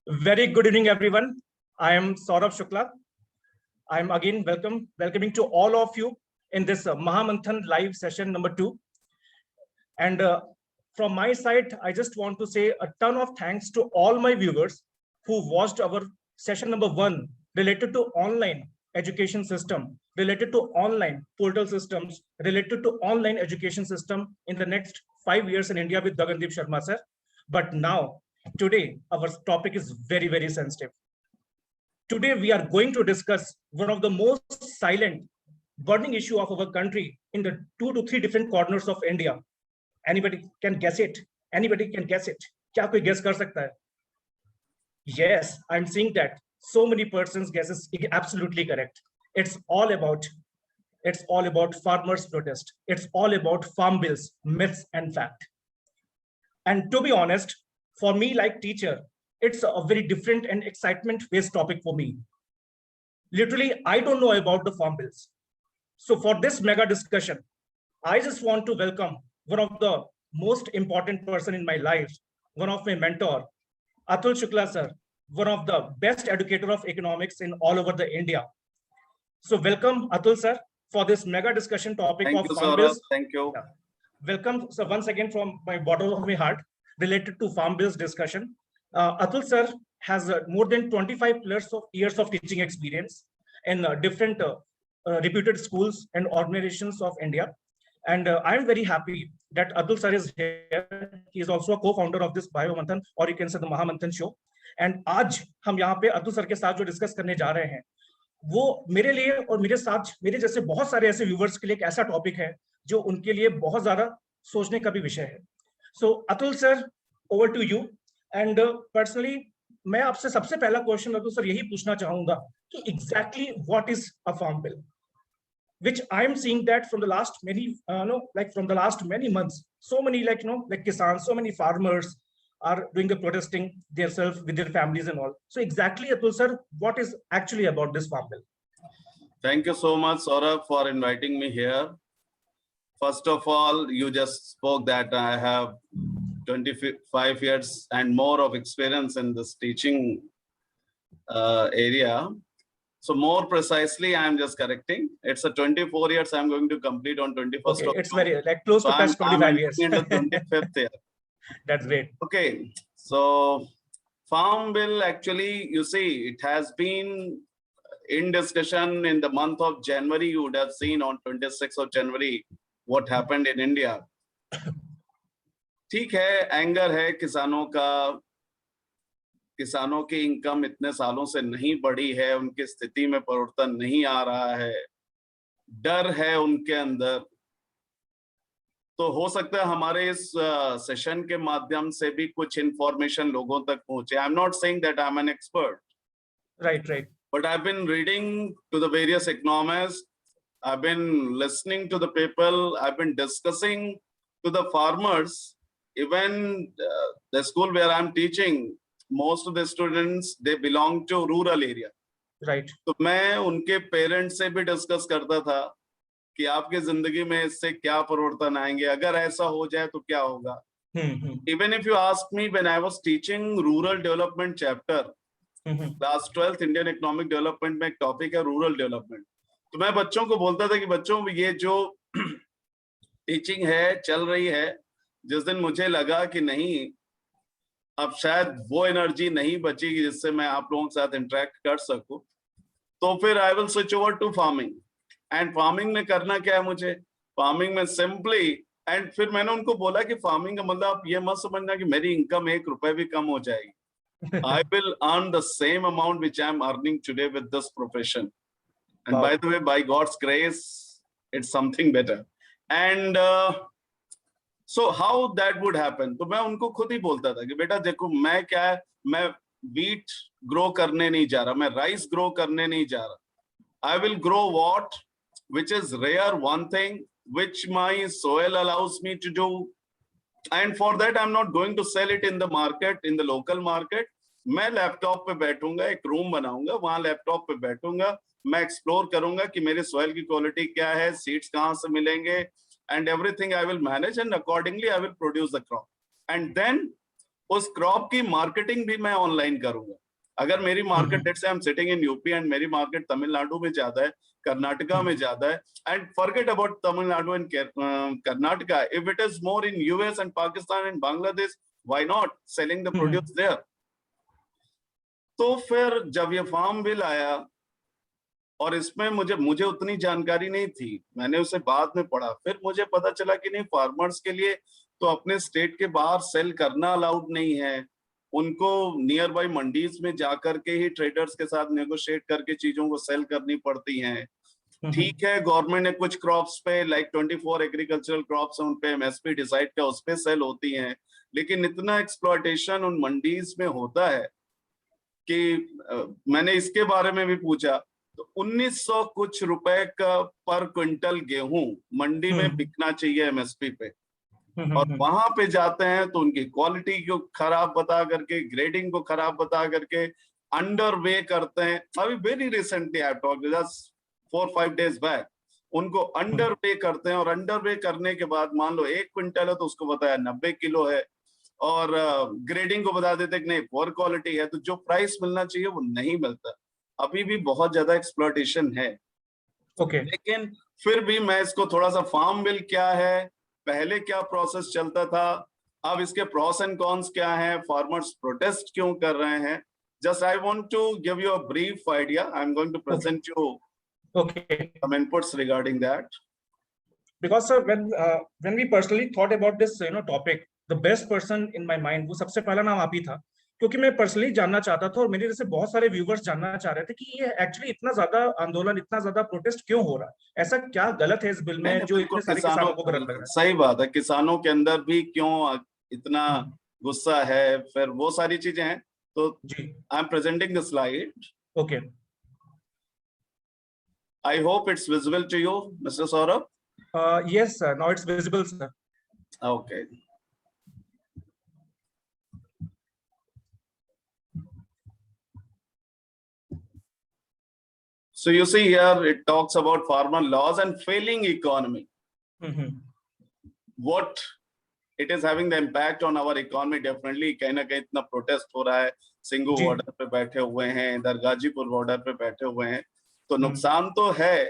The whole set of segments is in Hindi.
Very good evening, everyone. I am Saurabh Shukla. I am again welcoming to all of you in this Mahamanthan live session number 2. And from my side, I just want to say a ton of thanks to all my viewers who watched our session number 1 related to online education system, related to online portal systems, related to online education system in the next 5 years in India with Gagandeep Sharma sir. But now, today, our topic is very, very sensitive. Today, we are going to discuss one of the most silent, burning issue of our country in the 2 to 3 different corners of India. Anybody can guess it? Anybody can guess it? क्या कोई guess कर सकता है? Yes, I'm seeing that. So many persons guesses absolutely correct. It's all about farmers' protest. It's all about farm bills, myths and fact. And to be honest, for me, like teacher, it's a very different and excitement-based topic for me. Literally, I don't know about the farm bills. So for this mega discussion, I just want to welcome one of the most important person in my life, one of my mentor, Atul Shukla sir, one of the best educator of economics in all over the India. So welcome Atul sir for this mega discussion topic of farm bills. Thank you. Yeah. Welcome sir once again from my bottom of my heart related to farm bills discussion. Atul sir has more than 25 years of teaching experience in different reputed schools and organizations of India. And I am very happy that Atul sir is here. He is also a co-founder of this Bio Manthan, or you can say the Mahamanthan show. And आज हम यहाँ पे अतुल सर के साथ जो डिस्कस करने जा रहे हैं, वो मेरे लिए और मेरे साथ मेरे जैसे बहुत सारे ऐसे व्यूवर्स के लिए एक ऐसा टॉपिक है जो उनके लिए बहुत ज्यादा सोचने का भी विषय है. So Atul sir, over to you. And personally, मैं आपसे सबसे पहला क्वेश्चन अतुल सर यही पूछना चाहूंगा कि exactly what is a farm bill? Which I am seeing that from the last many months, so many kisans, so many farmers are doing the protesting themselves with their families and all. So exactly, Atul sir, what is actually about this farm bill? Thank you so much, Saurabh, for inviting me here. First of all, you just spoke that I have 25 years and more of experience in this teaching area. So more precisely, I am just correcting. It's a 24 years I'm going to complete on 21st. Okay, it's very close to past 25 years. In the 25th year. That's great. Okay, so farm bill, actually, you see, it has been in discussion in the month of January. You would have seen on 26th of January what happened in India. ठीक है, एंगर है किसानों का, किसानों की इनकम इतने सालों से नहीं बढ़ी है, उनकी स्थिति में परिवर्तन नहीं आ रहा है, डर है उनके अंदर. तो हो सकता है हमारे इस सेशन के माध्यम से भी कुछ इंफॉर्मेशन लोगों तक पहुंचे. I am not saying that I am an expert. Right. But I've been reading to the various economists. I've been listening to the people. I've been discussing to the farmers. Even the school where I'm teaching, most of the students, they belong to rural area. Right. तो मैं उनके पेरेंट्स से भी डिस्कस करता था कि आपके जिंदगी में इससे क्या परिवर्तन आएंगे, अगर ऐसा हो जाए तो क्या होगा. Even if you ask me, when I was teaching rural development chapter, class 12th Indian economic development में एक टॉपिक है rural development, तो मैं बच्चों को बोलता था कि बच्चों ये जो टीचिंग है चल रही है, जिस दिन मुझे लगा कि नहीं अब शायद वो एनर्जी नहीं बचेगी जिससे मैं आप लोगों के साथ इंटरेक्ट कर सकूं, तो फिर I will switch over to farming. And farming में करना क्या है मुझे, फार्मिंग में सिंपली, एंड फिर मैंने उनको बोला कि फार्मिंग का मतलब आप ये मत समझना कि मेरी इनकम 1 रुपए भी कम हो जाएगी. I will earn the same amount which I am earning today with this profession. And by the way, by God's grace, it's something better. And so how that would happen? तो मैं उनको खुद ही बोलता था कि बेटा देखो, मैं क्या है, मैं wheat grow करने नहीं जा रहा, मैं rice grow करने नहीं जा रहा. I will grow what? Which is rare, one thing which my soil allows me to do. And for that, I'm not going to sell it in the market, in the local market. मैं लैपटॉप पे बैठूंगा, एक रूम बनाऊंगा, वहां लैपटॉप पे बैठूंगा, मैं एक्सप्लोर करूंगा कि मेरे सॉइल की क्वालिटी क्या है, सीड्स कहाँ से मिलेंगे, and everything I will manage, and accordingly I will produce the crop. And then उस क्रॉप की मार्केटिंग भी मैं ऑनलाइन करूंगा। अगर मेरी market, let's say I am sitting in UP and मेरी मार्केट तमिलनाडु में ज्यादा है, कर्नाटका में ज्यादा है, and forget about Tamil Nadu and Karnataka, if it is more in US and Pakistan and Bangladesh, why not selling the produce their. तो फिर जब ये फार्म बिल आया और इसमें मुझे उतनी जानकारी नहीं थी, मैंने उसे बाद में पढ़ा, फिर मुझे पता चला कि नहीं, फार्मर्स के लिए तो अपने स्टेट के बाहर सेल करना अलाउड नहीं है, उनको नियर बाई मंडीज में जाकर के ही ट्रेडर्स के साथ नेगोशिएट करके चीजों को सेल करनी पड़ती हैं। ठीक है, गवर्नमेंट ने कुछ क्रॉप्स पे लाइक 24 एग्रीकल्चरल क्रॉप्स हैं, उन पे एमएसपी डिसाइड किया, उस पे सेल होती हैं, लेकिन इतना एक्सप्लॉयटेशन उन मंडीज में होता है कि मैंने इसके बारे में भी पूछा, तो 1900 कुछ रुपए का पर क्विंटल गेहूं मंडी में बिकना चाहिए एमएसपी पे, और वहां पे जाते हैं तो उनकी क्वालिटी को खराब बता करके, ग्रेडिंग को खराब बता करके अंडर वे करते हैं। अभी very recently I talked just 4-5 days back, उनको अंडर वे करते हैं, और अंडर वे करने के बाद मान लो 1 क्विंटल है तो उसको बताया 90 किलो है, और ग्रेडिंग को बता देते कि नहीं पुअर क्वालिटी है, तो जो प्राइस मिलना चाहिए वो नहीं मिलता। अभी भी बहुत ज्यादा एक्सप्लॉयटेशन है। लेकिन फिर भी मैं इसको थोड़ा सा, फार्म बिल क्या है, पहले क्या प्रोसेस चलता था, अब इसके प्रोस एंड कॉन्स क्या है, फार्मर्स प्रोटेस्ट क्यों कर रहे हैं, just I want to give you a brief idea. I am going to present you some inputs regarding that. Because sir, when we personally thought about this topic, the best person in my mind, वो सबसे पहला नाम आप ही था, क्योंकि मैं पर्सनली जानना चाहता था, और मेरे जैसे बहुत सारे व्यूवर्स जानना चाह रहे थे कि ये एक्चुअली इतना ज्यादा आंदोलन, इतना ज्यादा प्रोटेस्ट क्यों हो रहा है, ऐसा क्या गलत है इस बिल में जो इतने सारे किसानों को गलत लग रहा है। सही बात है, किसानों के अंदर भी क्यों इतना गुस्सा है, फिर वो सारी चीजें हैं। तो I am presenting the slide. Okay, I hope it's visible to you, Mr. Saurabh. Yes, sir. Now it's visible, sir. Okay. So you see here, it talks about farmer laws and failing economy. What it is having the impact on our economy, definitely कहीं ना कहीं इतना प्रोटेस्ट हो रहा है, सिंगू बॉर्डर पे बैठे हुए हैं, इधर गाजीपुर बॉर्डर पे बैठे हुए हैं, तो नुकसान तो है,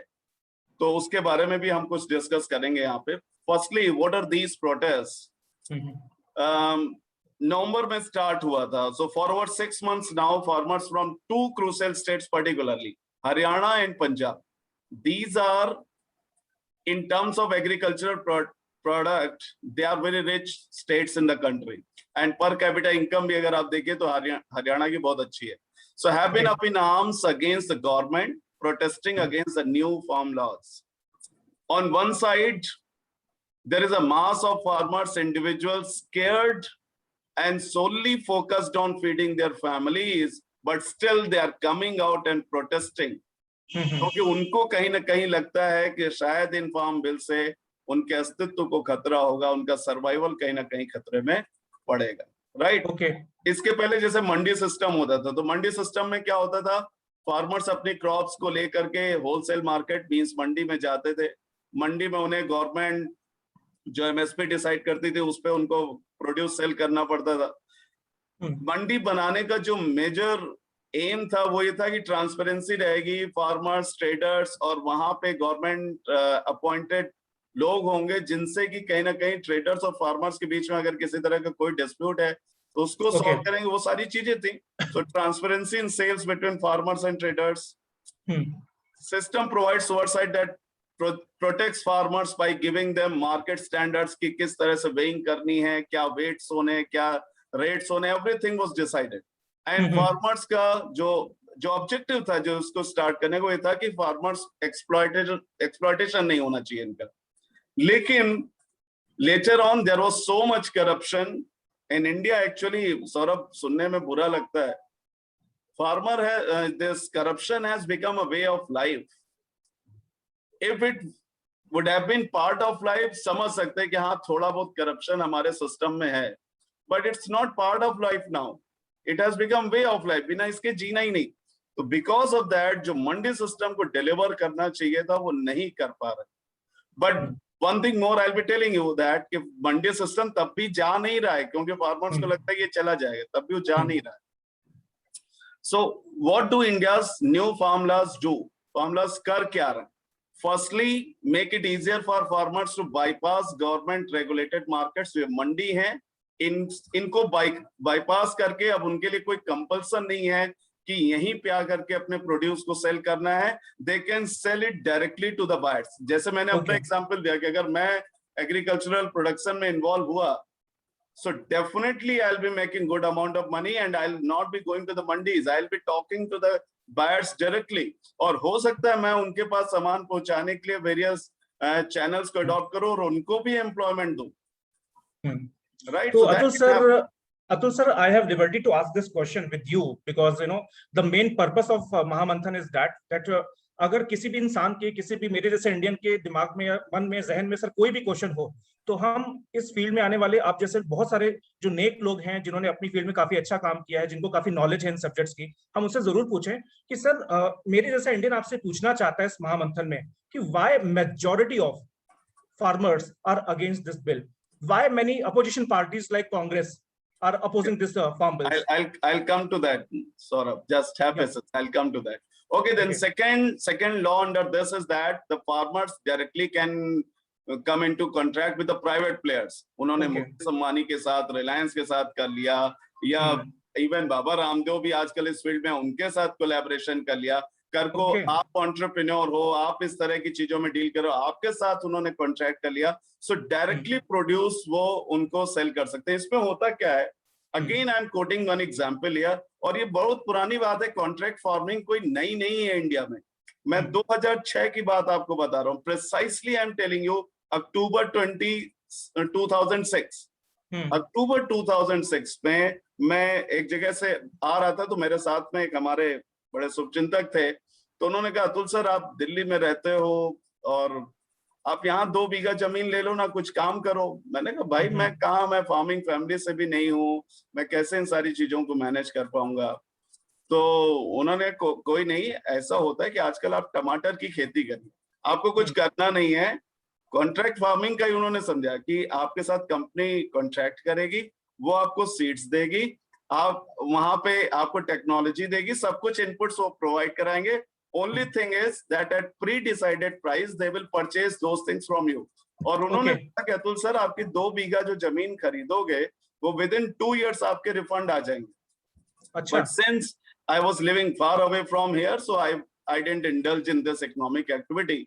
तो उसके बारे में भी हम कुछ डिस्कस करेंगे यहाँ पे। Firstly, what are these protest? नवंबर में स्टार्ट हुआ था, so forward 6 months now, farmers from 2 crucial states particularly, Haryana and Punjab, these are in terms of agricultural product, they are very rich states in the country, and per capita income भी अगर आप देखें तो हरियाणा की बहुत अच्छी है। So have been up in arms against the government, protesting against the new farm laws. On one side, there is a mass of farmers, individuals scared and solely focused on feeding their families, but still they are coming out and protesting. क्योंकि उनको कहीं ना कहीं लगता है कि शायद इन फार्म बिल से उनके अस्तित्व को खतरा होगा, उनका सर्वाइवल कहीं ना कहीं खतरे में पड़ेगा, राइट? इसके पहले जैसे मंडी सिस्टम होता था, तो मंडी सिस्टम में क्या होता था, फार्मर्स अपनी क्रॉप्स को लेकर के होलसेल मार्केट मींस मंडी में जाते थे, मंडी में उन्हें गवर्नमेंट जो एमएसपी डिसाइड करती थी उस पे उनको प्रोड्यूस सेल करना पड़ता था। मंडी बनाने का जो मेजर एम था वो ये था कि ट्रांसपेरेंसी रहेगी, फार्मर्स, ट्रेडर्स, और वहां पे गवर्नमेंट अपॉइंटेड लोग होंगे जिनसे कि कहीं ना कहीं ट्रेडर्स और फार्मर्स के बीच में अगर किसी तरह का कोई डिस्प्यूट है तो उसको सॉल्व करेंगे, वो सारी चीजें थी। So transparency in sales between farmers and traders. System provides oversight that protects farmers by giving them market standards कि किस तरह से weighing करनी है, क्या weights होने, क्या rates होने, everything was decided. And farmers का जो ऑब्जेक्टिव था जो उसको स्टार्ट करने को ये था कि फार्मर्स एक्सप्लॉयटेशन नहीं होना चाहिए इनका। लेकिन later on their was so much corruption in India, actually Saurabh सुनने में बुरा लगता है, farmer has this corruption has become a way of life. If it would have been part of life, समझ सकते हैं कि हाँ थोड़ा बहुत करप्शन हमारे सिस्टम में है, but it's not part of life now. It has become way of life. बिना इसके जीना ही नहीं। तो because of that जो मंडी सिस्टम को डिलीवर करना चाहिए था वो नहीं कर पा रहे। But one thing more I'll be telling you that कि मंडी सिस्टम तब भी जा नहीं रहा है, क्योंकि फार्मर्स को लगता है कि ये चला जाएगा, तब भी वो जा नहीं रहा है. So what do India's new farm laws do? Farm laws कर क्या रहे हैं? Firstly, make it easier for farmers to bypass government regulated markets. ये मंडी है, इनको bypass करके अब उनके लिए कोई compulsion नहीं है कि यहीं पे आकर के अपने प्रोड्यूस को सेल करना है. They can sell it directly to the buyers. जैसे मैंने अपना एग्जांपल दिया कि अगर मैं एग्रीकल्चरल प्रोडक्शन में इन्वॉल्व हुआ, so definitely I'll be making good amount of money and I'll not be going to the mandis. I'll be talking to the buyers directly. और हो सकता है मैं उनके पास सामान पहुंचाने के लिए वेरियस चैनल्स को अडॉप्ट करूं और उनको भी एम्प्लॉयमेंट दूं. Right? So Atul sir, I have liberty to ask this question with you because the main purpose of Mahamanthan is that अगर किसी भी इंसान के, किसी भी मेरे जैसे इंडियन के दिमाग में, मन में, जहन में सर कोई भी क्वेश्चन हो, तो हम इस फील्ड में आने वाले आप जैसे बहुत सारे जो नेक लोग हैं जिन्होंने अपनी फील्ड में काफी अच्छा काम किया है, जिनको काफी नॉलेज है इन सब्जेक्ट्स की, हम उससे जरूर पूछें कि सर मेरे जैसा इंडियन आपसे पूछना चाहता है इस महामंथन में कि why majority of farmers are against this bill, why many opposition parties like Congress are opposing this farm bill. I'll come to that, Saurabh. Just have patience. I'll come to that. Okay, then second law under this is that the farmers directly can come into contract with the private players. उन्होंने मुकेश अंबानी के साथ, रिलायंस के साथ कर लिया, या इवन बाबा रामदेव भी आजकल इस फील्ड में उनके साथ कोलैबोरेशन कर लिया. कर को आप एंटरप्रेन्योर हो, आप इस तरह की चीजों में डील करो, आपके साथ उन्होंने कॉन्ट्रैक्ट कर लिया. सो डायरेक्टली प्रोड्यूस वो उनको सेल कर सकते हैं. इसमें होता क्या है, again I am quoting one example here, और ये बहुत पुरानी बात है. कॉन्ट्रैक्ट फार्मिंग कोई नई नहीं है इंडिया में. मैं 2006 की बात आपको बता रहा हूँ. Precisely I am telling you, October 2006 अक्टूबर 2006 में मैं एक जगह से आ रहा था, तो मेरे साथ में एक हमारे बड़े शुभचिंतक थे. तो उन्होंने कहा, अतुल सर आप दिल्ली में रहते हो और आप यहाँ 2 बीघा जमीन ले लो ना, कुछ काम करो. मैंने कहा भाई मैं कहाँ, मैं फार्मिंग फैमिली से भी नहीं हूँ, मैं कैसे इन सारी चीजों को मैनेज कर पाऊंगा. तो उन्होंने कोई नहीं, ऐसा होता है कि आजकल आप टमाटर की खेती करिए, आपको कुछ करना नहीं है. कॉन्ट्रैक्ट फार्मिंग का ही उन्होंने समझा कि आपके साथ कंपनी कॉन्ट्रैक्ट करेगी, वो आपको सीड्स देगी, आप वहां पे आपको टेक्नोलॉजी देगी, सब कुछ इनपुट्स वो प्रोवाइड कराएंगे. Only thing is that at pre-decided price they will purchase those things from you. और उन्होंने कहा कि अतुल सर आपकी 2 बीघा जो जमीन खरीदोगे वो within 2 years आपके रिफंड आ जाएंगे. अच्छा. But since I was living far away from here, so I didn't indulge in this economic activity.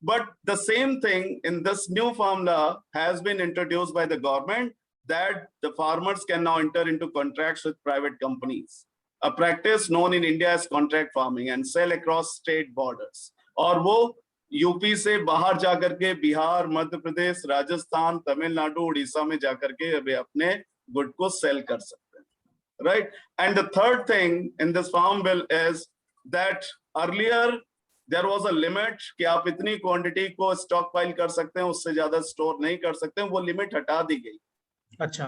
But the same thing in this new farm law has been introduced by the government, that the farmers can now enter into contracts with private companies. A practice known in India as contract farming and sell across state borders. और वो यूपी से बाहर जाकर के बिहार, मध्य प्रदेश, राजस्थान, तमिलनाडु, उड़ीसा में जाकर के वे अपने गुड को सेल कर सकते हैं. Right? And the third thing in this farm bill is that earlier there was a limit कि आप इतनी क्वांटिटी को स्टॉक पाइल कर सकते हैं, उससे ज्यादा स्टोर नहीं कर सकते हैं. वो लिमिट हटा दी गई. अच्छा.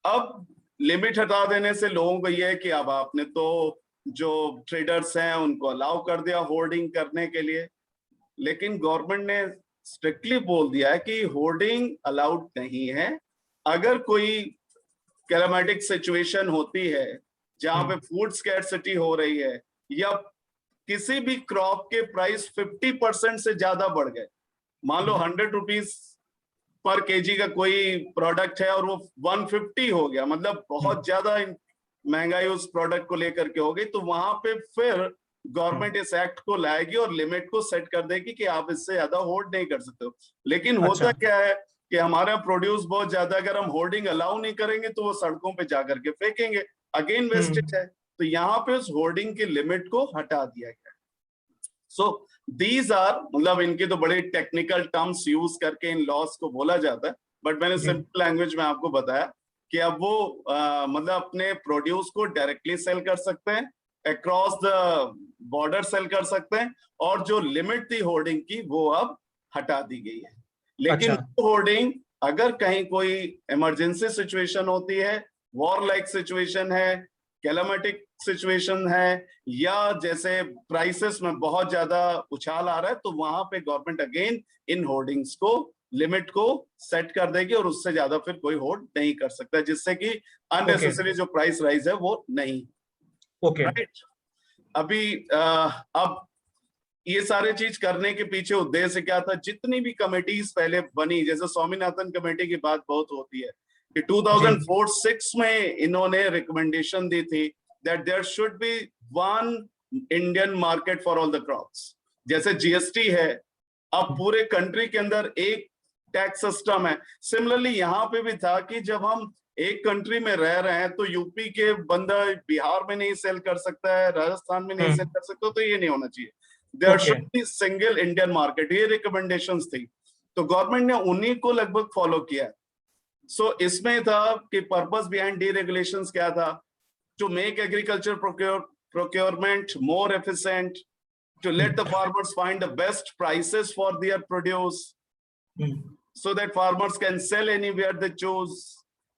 अब लिमिट हटा देने से लोगों को यह है कि अब आपने तो जो ट्रेडर्स हैं उनको अलाउ कर दिया होर्डिंग करने के लिए, लेकिन गवर्नमेंट ने स्ट्रिक्टली बोल दिया है कि होर्डिंग अलाउड नहीं है. अगर कोई क्लाइमेटिक सिचुएशन होती है जहां पे फूड स्कैर्सिटी हो रही है, या किसी भी क्रॉप के प्राइस 50% से ज्यादा बढ़ गए, मान लो 100 रुपीज पर केजी का कोई प्रोडक्ट है और वो 150 हो गया, मतलब बहुत ज्यादा महंगाई उस प्रोडक्ट को लेकर के हो गई, तो वहां पे फिर गवर्नमेंट इस एक्ट को लाएगी और लिमिट को सेट कर देगी कि आप इससे ज्यादा होल्ड नहीं कर सकते हो. लेकिन होता क्या है कि हमारा प्रोड्यूस बहुत ज्यादा, अगर हम होल्डिंग अलाउ नहीं करेंगे तो वो सड़कों पे जाकर के फेंकेंगे, अगेन वेस्टेज है. तो यहाँ पे उस होर्डिंग की लिमिट को हटा दिया गया. सो दीज आर, मतलब इनके तो बड़े टेक्निकल टर्म्स यूज करके इन लॉस को बोला जाता है, बट मैंने सिंपल लैंग्वेज में आपको बताया कि अब वो मतलब अपने प्रोड्यूस को डायरेक्टली सेल कर सकते हैं, अक्रॉस द बॉर्डर सेल कर सकते हैं, और जो लिमिट थी होर्डिंग की वो अब हटा दी गई है. लेकिन होर्डिंग अगर कहीं कोई इमरजेंसी सिचुएशन होती है, वॉर लाइक सिचुएशन है, कैलामिटिक सिचुएशन है, या जैसे प्राइसेस में बहुत ज्यादा उछाल आ रहा है, तो वहां पे गवर्नमेंट अगेन इन होर्डिंग्स को लिमिट को सेट कर देगी और उससे ज्यादा फिर कोई होल्ड नहीं कर सकता, जिससे कि अननेसेसरी जो प्राइस राइज है वो नहीं। राइट। अभी अब ये सारे चीज करने के पीछे उद्देश्य क्या था? जितनी भी कमेटीज पहले बनी, जैसे स्वामीनाथन कमेटी की बात बहुत होती है कि 2004-06 में इन्होंने रिकमेंडेशन दी थी that there should be one Indian market for all the crops. जैसे जीएसटी है, अब पूरे कंट्री के अंदर एक टैक्स सिस्टम है। सिमिलरली यहाँ पे भी था कि जब हम एक कंट्री में रह रहे हैं तो यूपी के बंदा बिहार में नहीं सेल कर सकता है, राजस्थान में नहीं सेल कर सकता, तो ये नहीं होना चाहिए। There should be single Indian market, ये रिकमेंडेशंस थी। तो गवर्नमेंट ने उन्हीं को लगभग फॉलो किया। सो इसमें था कि पर्पस बिहाइंड डीरेगुलेशंस क्या था? To make agriculture procurement more efficient, to let the farmers find the best prices for their produce, so that farmers can sell anywhere they choose,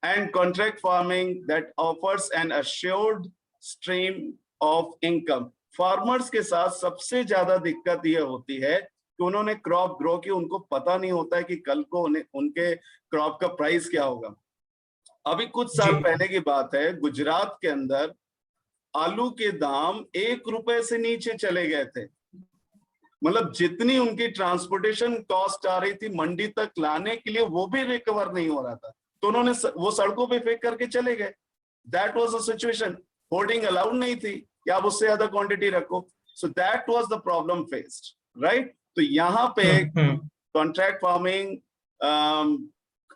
and contract farming that offers an assured stream of income. Farmers के साथ सबसे ज्यादा दिक्कत ये होती है कि उन्होंने क्रॉप ग्रो की, उनको पता नहीं होता है कि कल को उनके क्रॉप का प्राइस क्या होगा। अभी कुछ साल पहले की बात है, गुजरात के अंदर आलू के दाम 1 रुपए से नीचे चले गए थे। मतलब जितनी उनकी ट्रांसपोर्टेशन कॉस्ट आ रही थी मंडी तक लाने के लिए, वो भी रिकवर नहीं हो रहा था, तो उन्होंने वो सड़कों पे फेंक करके चले गए। That was the situation. Hoarding allowed नहीं थी कि आप उससे ज्यादा क्वांटिटी रखो। So that was the problem faced, right. तो यहाँ पे कॉन्ट्रैक्ट फार्मिंग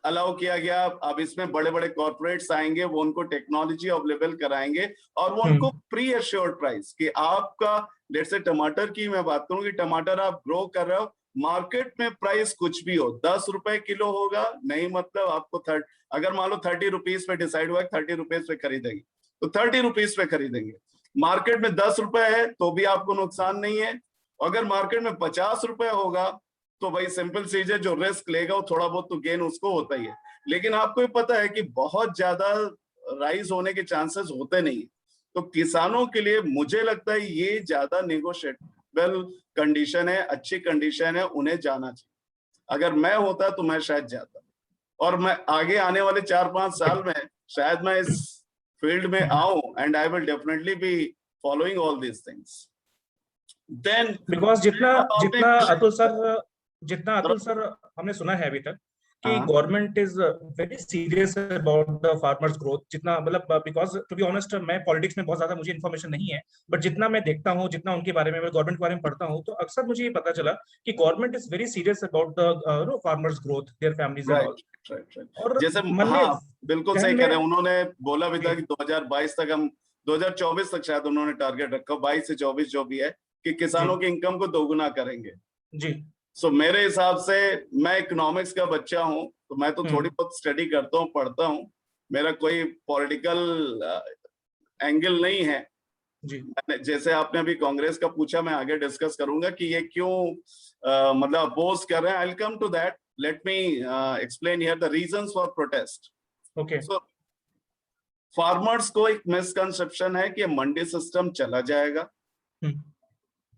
अलाउ किया गया। अब इसमें बड़े बड़े कॉर्पोरेट्स आएंगे, वो उनको टेक्नोलॉजी अवेलेबल कराएंगे और वो उनको प्री अश्योर्ड प्राइस कि आपका, जैसे टमाटर की मैं बात करूं कि टमाटर आप ग्रो कर रहे हो, मार्केट में प्राइस कुछ भी हो, 10 रुपए किलो होगा, नहीं मतलब आपको अगर मान लो 30 रुपीज पे डिसाइड हुआ 30 रुपीज पे खरीदेंगे तो 30 रुपीज पे खरीदेंगे। मार्केट में 10 रुपए है तो भी आपको नुकसान नहीं है। अगर मार्केट में 50 रुपए होगा तो भाई सिंपल चीज है, जो रिस्क लेगा वो थोड़ा बहुत तो गेन उसको होता ही है। लेकिन आपको ये पता है कि बहुत ज्यादा राइज होने के चांसेस होते नहीं। तो किसानों के लिए मुझे लगता है ये ज्यादा नेगोशिएबल कंडीशन है, अच्छी कंडीशन है, उन्हें जाना चाहिए। अगर मैं होता तो मैं शायद जाता, और मैं आगे आने वाले 4-5 साल में शायद मैं इस फील्ड में आऊं, and I will definitely be following all these things. Then because जितना अतुल सर हमने सुना है अभी तक कि government is very serious about the farmers growth, जितना मतलब बिकॉज टू बी ऑनेस्ट मैं पॉलिटिक्स में बहुत ज्यादा मुझे इन्फॉर्मेशन नहीं है, बट जितना मैं देखता हूँ, जितना उनके बारे में गवर्नमेंट के बारे में पढ़ता हूँ, तो अक्सर मुझे ये पता चला कि government is very serious about the farmers growth, their families and all. और जैसे बिल्कुल सही कह रहे हैं, उन्होंने बोला भी था कि 2022 तक हम 2024 तक शायद उन्होंने टारगेट रखा, 22 से 24 जो भी है, कि किसानों की इनकम को दोगुना करेंगे जी। सो मेरे हिसाब से, मैं इकोनॉमिक्स का बच्चा हूं तो मैं तो थोड़ी बहुत स्टडी करता हूं, पढ़ता हूं, मेरा कोई पॉलिटिकल एंगल नहीं है जी। जैसे आपने अभी कांग्रेस का पूछा, मैं आगे डिस्कस करूंगा कि ये क्यों मतलब अपोज कर रहे हैं। I will come to that, let me explain here the reasons for protest. Okay, so farmers को एक मिसकंसेप्शन है कि मंडी सिस्टम चला जाएगा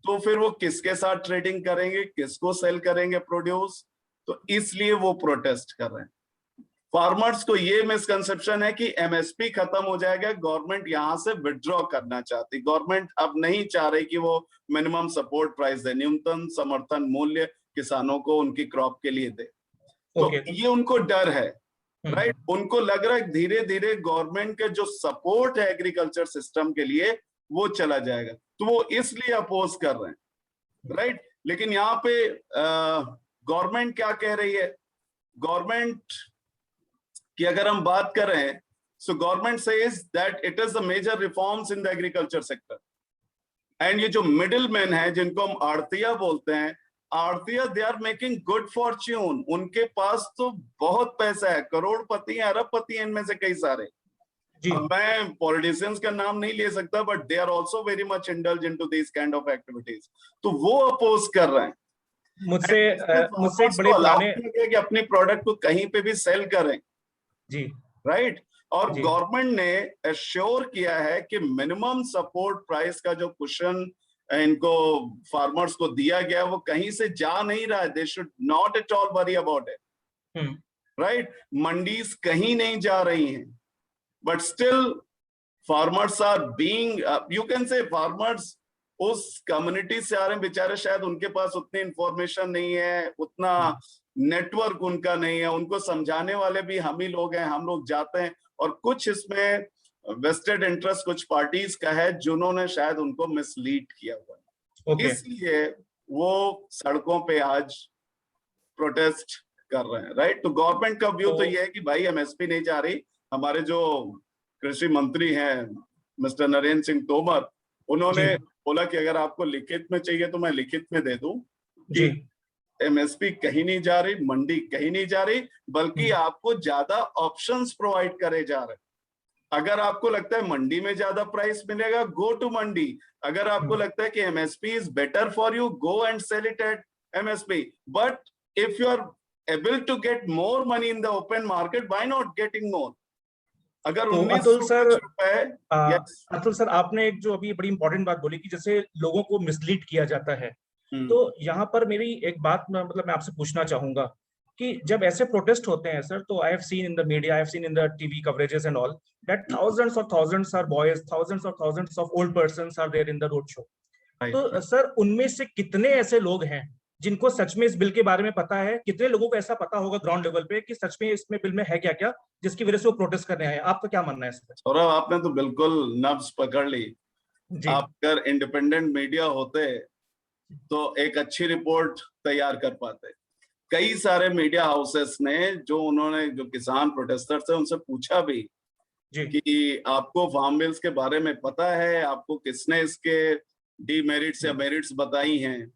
तो फिर वो किसके साथ ट्रेडिंग करेंगे, किसको सेल करेंगे प्रोड्यूस, तो इसलिए वो प्रोटेस्ट कर रहे हैं। फार्मर्स को ये मिसकंसेप्शन है कि एमएसपी खत्म हो जाएगा, गवर्नमेंट यहां से विड्रॉ करना चाहती। गवर्नमेंट अब नहीं चाह रही कि वो मिनिमम सपोर्ट प्राइस दे, न्यूनतम समर्थन मूल्य किसानों को उनकी क्रॉप के लिए दे। तो ये उनको डर है, राइट। उनको लग रहा है धीरे धीरे गवर्नमेंट के जो सपोर्ट है एग्रीकल्चर सिस्टम के लिए वो चला जाएगा, तो वो इसलिए अपोज कर रहे हैं, राइट। लेकिन यहाँ पे गवर्नमेंट क्या कह रही है? गवर्नमेंट की अगर हम बात कर रहे हैं, so government says that it is the major reforms in the agriculture sector, and ये जो मिडिल मैन है जिनको हम आड़तिया बोलते हैं, arhtiya they are making good fortune. उनके पास तो बहुत पैसा है, करोड़पति हैं, अरबपति हैं, इनमें से कई सारे। मैं पॉलिटिशियंस का नाम नहीं ले सकता, but they are also very much indulge into this kind of activities. तो वो अपोज कर रहे हैं। मुझसे बड़े पुराने कि अपनी प्रोडक्ट को कहीं पे भी सेल करें जी, राइट। और गवर्नमेंट ने एश्योर किया है कि मिनिमम सपोर्ट प्राइस का जो कुशन इनको फार्मर्स को दिया गया वो कहीं से जा नहीं रहा है। They should not at all worry about it. Right, mandis कहीं नहीं जा रही हैं, but still farmers are being, you can say farmers उस कम्युनिटी से आ रहे हैं, बेचारे शायद उनके पास उतनी इंफॉर्मेशन नहीं है, उतना नेटवर्क उनका नहीं है, उनको समझाने वाले भी हम ही लोग हैं, हम लोग जाते हैं, और कुछ इसमें वेस्टेड इंटरेस्ट कुछ पार्टीज का है जिन्होंने शायद उनको मिसलीड किया हुआ है, इसलिए वो सड़कों पे आज प्रोटेस्ट कर रहे हैं, राइट। तो गवर्नमेंट का व्यू तो ये है कि भाई एमएसपी नहीं जा रही। हमारे जो कृषि मंत्री हैं मिस्टर नरेंद्र सिंह तोमर, उन्होंने बोला कि अगर आपको लिखित में चाहिए तो मैं लिखित में दे दूं कि एमएसपी कहीं नहीं जा रही, मंडी कहीं नहीं जा रही, बल्कि आपको ज्यादा ऑप्शंस प्रोवाइड करे जा रहे हैं। अगर आपको लगता है मंडी में ज्यादा प्राइस मिलेगा, गो टू मंडी। अगर आपको लगता है कि MSP is better for you, go and sell it at MSP. But if you are able to get more money in the open market, why not getting more? अगर तो अतुल सर, आपने एक जो अभी बड़ी इंपॉर्टेंट बात बोली कि जैसे लोगों को मिसलीड किया जाता है, तो यहाँ पर मेरी एक बात मैं आपसे पूछना चाहूंगा कि जब ऐसे प्रोटेस्ट होते हैं सर, तो I have seen in the media, I have seen in the TV coverages and all that thousands are boys, thousands of old persons are there in the road show. तो सर, उनमें से कितने ऐसे लोग हैं जिनको सच में इस बिल के बारे में पता है? कितने लोगों को ऐसा पता होगा ग्राउंड लेवल पे कि सच में इसमें बिल में है क्या क्या, जिसकी वजह से वो प्रोटेस्ट करने आए? आपका क्या मानना है इस पर? सौरभ, आपने तो बिल्कुल नब्ज पकड़ ली। आप अगर इंडिपेंडेंट मीडिया होते तो एक अच्छी रिपोर्ट तैयार कर पाते। कई सारे मीडिया हाउसेस ने जो किसान प्रोटेस्टर्स हैं उनसे पूछा भी कि आपको फार्म बिल्स के बारे में पता है, आपको किसने इसके डीमेरिट्स या मेरिट्स बताई हैं,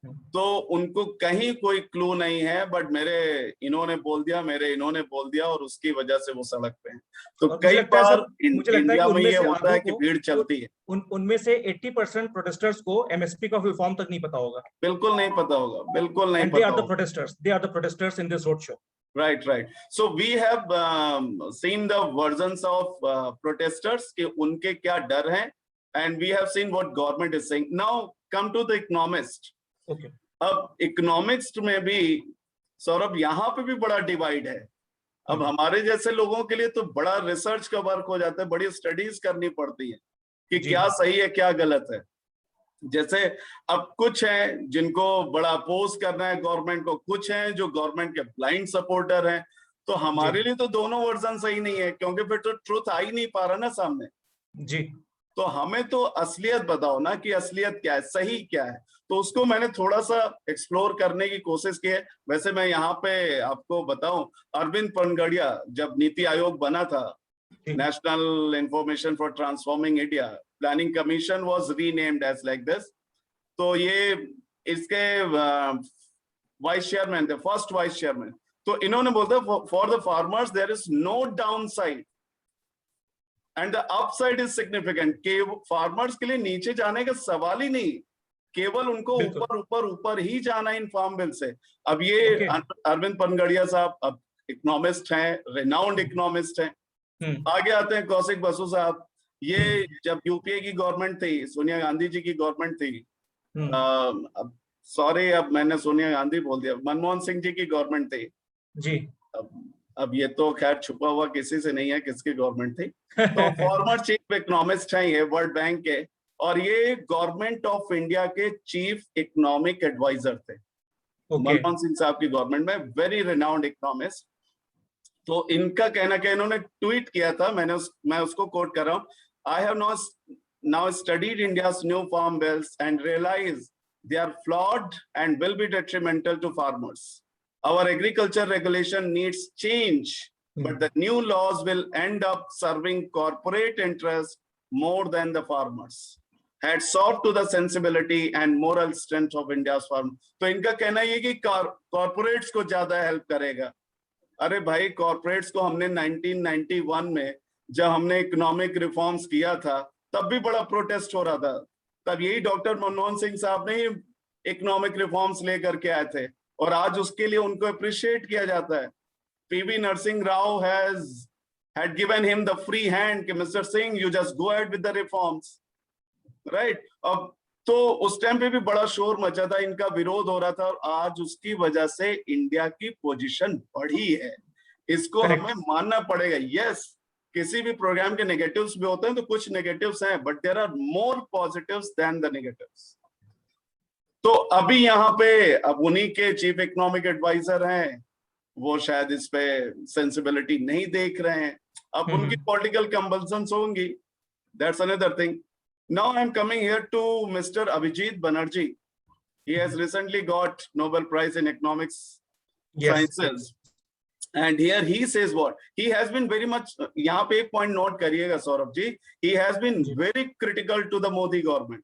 तो उनको कहीं कोई क्लू नहीं है। बट इन्होंने बोल दिया और उसकी वजह से वो सड़क पे हैं। तो कई बार इंडिया में ये होता है कि भीड़ चलती है। उनमें से 80% प्रोटेस्टर्स को एमएसपी का फुल फॉर्म तक नहीं पता होगा। बिल्कुल नहीं पता होगा, बिल्कुल नहीं पता होगा। They are the protesters in this road show. Right. So we have seen the versions of protesters कि उनके क्या डर हैं, and we have seen what government is saying. Now come to the economist. Okay. अब इकोनॉमिक्स में भी सौरभ यहाँ पे भी बड़ा डिवाइड है। अब हमारे जैसे लोगों के लिए तो बड़ा रिसर्च का वर्क हो जाता है, बड़ी स्टडीज करनी पड़ती है कि क्या सही है क्या गलत है। जैसे अब कुछ हैं जिनको बड़ा अपोज करना है गवर्नमेंट को, कुछ हैं जो गवर्नमेंट के ब्लाइंड सपोर्टर हैं। तो हमारे लिए तो दोनों वर्जन सही नहीं है, क्योंकि फिर तो ट्रुथ आ ही नहीं पा रहा ना सामने जी। तो हमें तो असलियत बताओ ना कि असलियत क्या है, सही क्या है। तो उसको मैंने थोड़ा सा एक्सप्लोर करने की कोशिश की है। वैसे मैं यहाँ पे आपको बताऊं, अरविंद पनगड़िया जब नीति आयोग बना था, national information for transforming India, planning commission was renamed as like this. तो ये इसके वाइस चेयरमैन थे, फर्स्ट वाइस चेयरमैन। तो इन्होंने बोलता for the farmers there is no downside and the upside is significant. के फार्मर्स के लिए नीचे जाने का सवाल ही नहीं, केवल उनको ऊपर ही जाना इन फार्म बिल से। अब ये अरविंद पनगड़िया साहब अब इकोनॉमिस्ट हैं, रिनाउंड इकोनॉमिस्ट हैं। आगे आते हैं कौशिक बसु साहब। ये जब यूपीए की गवर्नमेंट थी, सोनिया गांधी जी की गवर्नमेंट थी, अब सॉरी अब मैंने सोनिया गांधी बोल दिया, मनमोहन सिंह जी की गवर्नमेंट थी जी। अब ये तो खैर छुपा हुआ किसी से नहीं है किसकी गवर्नमेंट थी। तो फॉर्मर चीफ इकोनॉमिस्ट हैं ये वर्ल्ड बैंक के, और ये गवर्नमेंट ऑफ इंडिया के चीफ इकोनॉमिक एडवाइजर थे मनमोहन सिंह साहब की गवर्नमेंट में, वेरी रिनाउंड इकोनॉमिस्ट। तो इनका कहना क्या, इन्होंने ट्वीट किया था, मैं उसको कोट कर रहा हूँ। I have now studied India's new farm bills and realized they are flawed and will be detrimental to farmers. Our agriculture regulation needs change, but the new laws will end up serving corporate interests more than the farmers. Hats off to the sensibility and moral strength of India's farm. तो इनका कहना ये कि corporates को ज्यादा help करेगा। अरे भाई, corporates को हमने 1991 में जब हमने इकोनॉमिक रिफॉर्म्स किया था तब भी बड़ा प्रोटेस्ट हो रहा था। तब यही डॉक्टर मनमोहन सिंह साहब ने ही इकोनॉमिक रिफॉर्म्स लेकर के आए थे, और आज उसके लिए उनको अप्रिशिएट किया जाता है। PV Narasimha Rao had given him the free hand कि mister Singh, you just go ahead with the reforms, right? अब तो उस टाइम पे भी बड़ा शोर मचा था, इनका विरोध हो रहा था, और आज उसकी वजह से इंडिया की पोजीशन बढ़ी है। इसको Correct. हमें मानना पड़ेगा। यस, किसी भी प्रोग्राम के नेगेटिव्स भी होते हैं, तो कुछ नेगेटिव्स हैं, but there are more positives than the negatives. तो अभी यहाँ पे अब उन्हीं के चीफ इकोनॉमिक एडवाइजर हैं, वो शायद इस पे सेंसिबिलिटी नहीं देख रहे हैं। अब उनकी पॉलिटिकल कंपल्सन्स होंगी, that's another thing. Now I'm coming here to Mr. Abhijit Banerjee. He has recently got Nobel Prize in Economics Sciences. And here he says what? He has been very much, यहाँ पे एक point note करिएगा Saurabh ji, he has been very critical to the Modi government.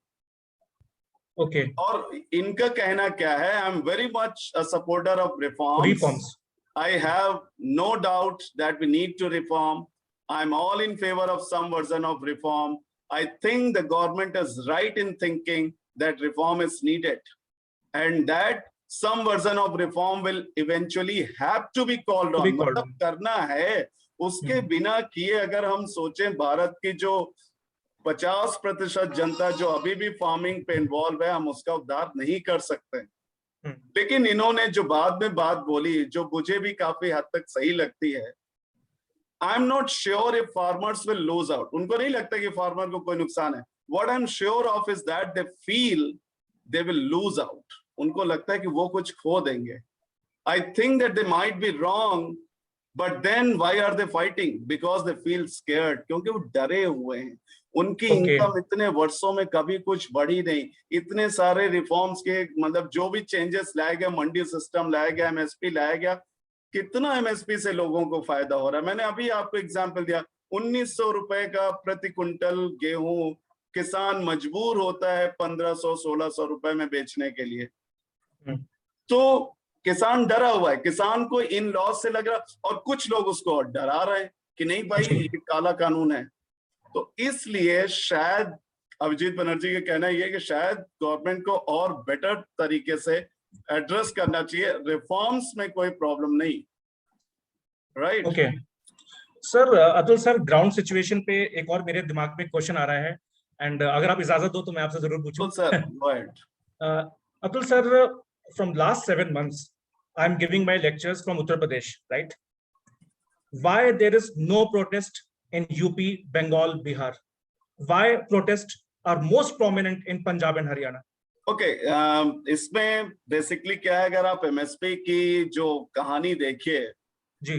Okay. और इनका कहना क्या है? I'm very much a supporter of reforms. I have no doubt that we need to reform. I'm all in favor of some version of reform. I think the government is right in thinking that reform is needed, and that some version of reform will eventually have to be called on. मतलब करना है, उसके बिना किए अगर हम सोचें, भारत की जो 50% जनता जो अभी भी फार्मिंग पे इन्वॉल्व है, हम उसका उद्धार नहीं कर सकते। लेकिन इन्होंने जो बाद में बात बोली, जो मुझे भी काफी हद तक सही लगती है, I'm not sure if farmers will lose out. उनको नहीं लगता कि फार्मर को कोई नुकसान है। What I'm sure of is that they feel they will lose out. उनको लगता है कि वो कुछ खो देंगे। I think that they might be wrong, but then why are they fighting? Because they feel scared. क्योंकि वो डरे हुए हैं। उनकी इनकम इतने वर्षों में कभी कुछ बढ़ी नहीं। इतने सारे रिफॉर्म्स के, मतलब जो भी चेंजेस लाया गया, मंडी सिस्टम लाया गया, MSP लाया गया, कितना MSP से लोगों को फायदा हो रहा है। मैंने अभी आपको एग्जांपल दिया, 1900 रुपए का प्रति क्विंटल गेहूं किसान मजबूर होता है 1500-1600 रुपए में बेचने के लिए। तो किसान डरा हुआ है, किसान को इन लॉस से लग रहा, और कुछ लोग उसको डरा रहे हैं कि नहीं भाई ये काला कानून है। तो इसलिए शायद अभिजीत बनर्जी का कहना यह है कि शायद गवर्नमेंट को और बेटर तरीके से एड्रेस करना चाहिए। रिफॉर्म्स में कोई प्रॉब्लम नहीं, right? Okay sir, Atul sir, ground situation पे एक और मेरे दिमाग में क्वेश्चन आ रहा है, एंड अगर आप इजाजत दो तो मैं आपसे जरूर पूछूं। Sir, go ahead. Atul sir, from last 7 months I'm giving my lectures from Uttar Pradesh, right? Why there is no protest in UP, Bengal, Bihar? Why protests are most prominent in Punjab and Haryana? Okay, इसमें बेसिकली क्या है, अगर आप MSP की जो कहानी देखिए जी,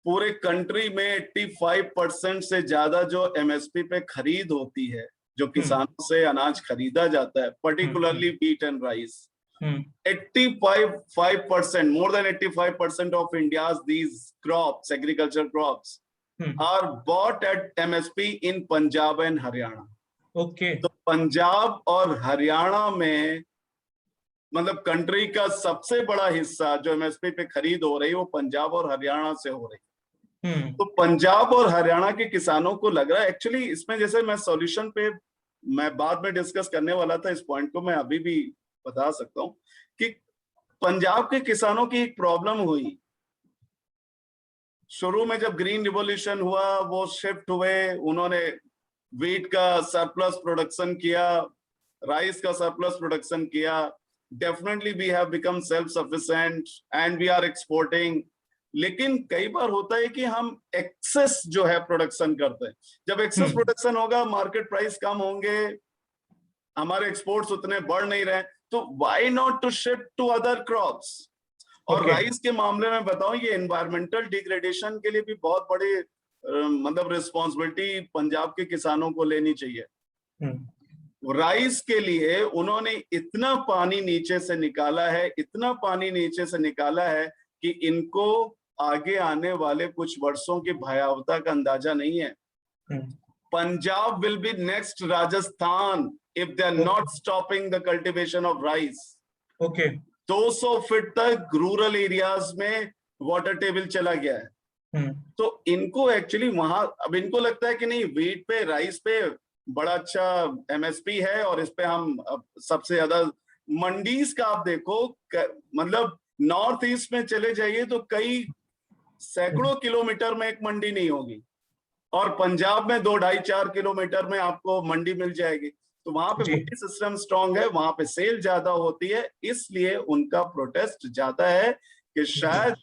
पूरे कंट्री में 85% से ज्यादा जो MSP पे खरीद होती है, जो किसानों से अनाज खरीदा जाता है, particularly wheat and rice, 85%, more than 85% of India's these crops, agricultural crops, are bought at MSP in Punjab and Haryana. Okay. तो पंजाब और हरियाणा में मतलब कंट्री का सबसे बड़ा हिस्सा जो MSP पे खरीद हो रही है वो पंजाब और हरियाणा से हो रही है। तो पंजाब और हरियाणा के किसानों को लग रहा है, एक्चुअली इसमें जैसे मैं सॉल्यूशन पे मैं बाद में डिस्कस करने वाला था, इस पॉइंट को मैं अभी भी बता सकता हूं कि पंजाब के किसानों की एक प्रॉब्लम हुई। शुरू में जब ग्रीन रिवॉल्यूशन हुआ, वो शिफ्ट हुए, उन्होंने व्हीट का सरप्लस प्रोडक्शन किया, राइस का सरप्लस प्रोडक्शन किया। Definitely we have become self sufficient and we are exporting. लेकिन कई बार होता है कि हम एक्सेस जो है प्रोडक्शन करते हैं। जब एक्सेस प्रोडक्शन होगा, मार्केट प्राइस कम होंगे, हमारे एक्सपोर्ट्स उतने बढ़ नहीं रहे, तो why not to shift to other crops. और राइस के मामले में बताऊं, ये एनवायरमेंटल डिग्रेडेशन के लिए भी बहुत बड़ी मतलब रिस्पॉन्सिबिलिटी पंजाब के किसानों को लेनी चाहिए। राइस के लिए उन्होंने इतना पानी नीचे से निकाला है, इतना पानी नीचे से निकाला है कि इनको आगे आने वाले कुछ वर्षों की भयावता का अंदाजा नहीं है। Punjab will be next Rajasthan if they are not stopping the cultivation of rice. Okay. 200 feet तक रूरल एरियाज में वाटर टेबल चला गया है। तो इनको एक्चुअली वहां, अब इनको लगता है कि नहीं व्हीट पे, राइस पे बड़ा अच्छा MSP है और इस पे हम सबसे ज्यादा मंडीज का आप देखो, मतलब नॉर्थ ईस्ट में चले जाइए तो कई सैकड़ों किलोमीटर में एक मंडी नहीं होगी, और पंजाब में 2-2.5-4 किलोमीटर में आपको मंडी मिल जाएगी। तो वहां पे वही सिस्टम स्ट्रांग है, वहां पे सेल ज्यादा होती है, इसलिए उनका प्रोटेस्ट ज्यादा है कि शायद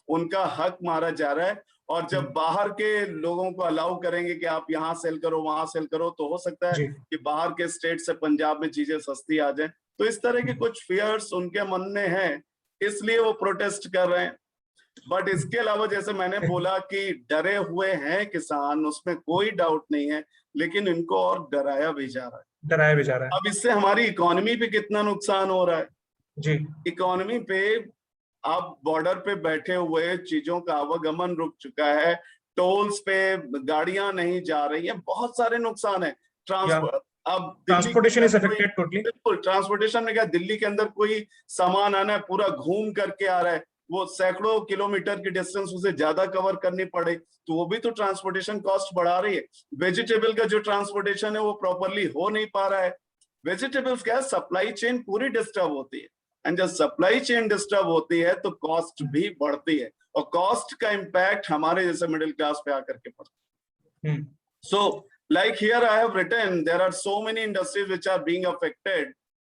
उनका हक मारा जा रहा है। और जब बाहर के लोगों को अलाउ करेंगे कि आप यहाँ सेल करो वहां सेल करो, तो हो सकता है कि बाहर के स्टेट से पंजाब में चीजें सस्ती आ जाए। तो इस तरह के कुछ फियर्स उनके मन में है, इसलिए वो प्रोटेस्ट कर रहे हैं। बट इसके अलावा जैसे मैंने बोला कि डरे हुए हैं किसान, उसमें कोई डाउट नहीं है, लेकिन इनको और डराया भी जा रहा है। अब इससे हमारी इकोनॉमी पे कितना नुकसान हो रहा है जी। इकोनॉमी पे आप बॉर्डर पे बैठे हुए चीजों का आवागमन रुक चुका है, टोल्स पे गाड़ियां नहीं जा रही हैं, बहुत सारे नुकसान है। ट्रांसपोर्ट, अब ट्रांसपोर्टेशन इज अफेक्टेड टोटली। बिल्कुल, ट्रांसपोर्टेशन में क्या, दिल्ली के अंदर कोई सामान आना है पूरा घूम करके आ रहा है, वो सैकड़ों किलोमीटर की डिस्टेंस उसे ज्यादा कवर करनी पड़े, तो वो भी तो ट्रांसपोर्टेशन कॉस्ट बढ़ा रही है। वेजिटेबल का जो ट्रांसपोर्टेशन है वो प्रॉपरली हो नहीं पा रहा है। वेजिटेबल्स क्या, सप्लाई चेन पूरी डिस्टर्ब होती है, एंड जब सप्लाई चेन डिस्टर्ब होती है तो कॉस्ट भी बढ़ती है, और कॉस्ट का इम्पैक्ट हमारे जैसे मिडिल क्लास पे आकर के पड़ता है। सो like here I have written, there are so many industries which are being affected.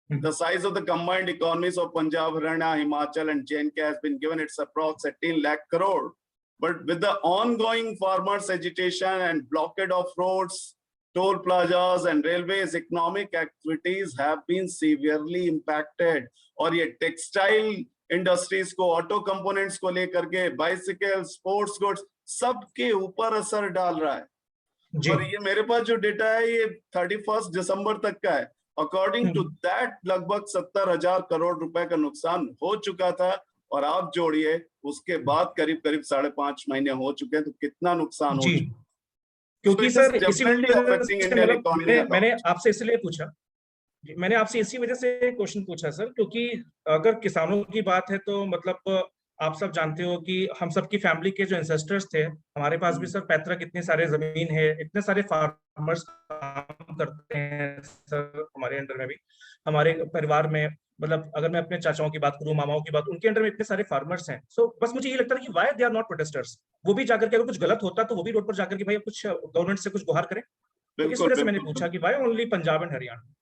The size of the combined economies of Punjab, Haryana, Himachal and J&K has been given its approx 18 lakh crore. But with the ongoing farmers agitation and blockade of roads, toll plazas and railways, economic activities have been severely impacted. और ये टेक्सटाइल इंडस्ट्रीज को, ऑटो कंपोनेंट्स को लेकर के, बाइसिकल, स्पोर्ट्स गुड्स, सबके ऊपर असर डाल रहा है। और ये मेरे पास जो डेटा है ये 31 दिसंबर तक का है। अकॉर्डिंग टू दैट लगभग 70,000 करोड़ रुपए का नुकसान हो चुका था, और आप जोड़िए उसके बाद करीब 5.5 महीने हो चुके हैं, तो कितना नुकसान हो चुका। क्योंकि सर इसीलिए मैंने आपसे इसलिए पूछा, मैंने आपसे इसी वजह से क्वेश्चन पूछा सर, क्योंकि अगर किसानों की बात है तो मतलब आप सब जानते हो कि हम सब की फैमिली के जो एंसेस्टर्स थे, हमारे पास भी सर पैतृक इतने सारे जमीन है, इतने सारे फार्मर्स काम करते हैं सर हमारे अंडर में भी, हमारे परिवार में, मतलब अगर मैं अपने चाचाओं की बात करूं, मामाओं की बात, उनके अंडर में इतने सारे फार्मर्स हैं। सो बस मुझे ये लगता है कि why they are not protesters, वो भी जाकर के अगर कुछ गलत होता तो वो भी रोड पर जाकर के भाई कुछ गवर्नमेंट से कुछ गुहार करें। तो इस वजह से मैंने पूछा कि why only Punjab and Haryana.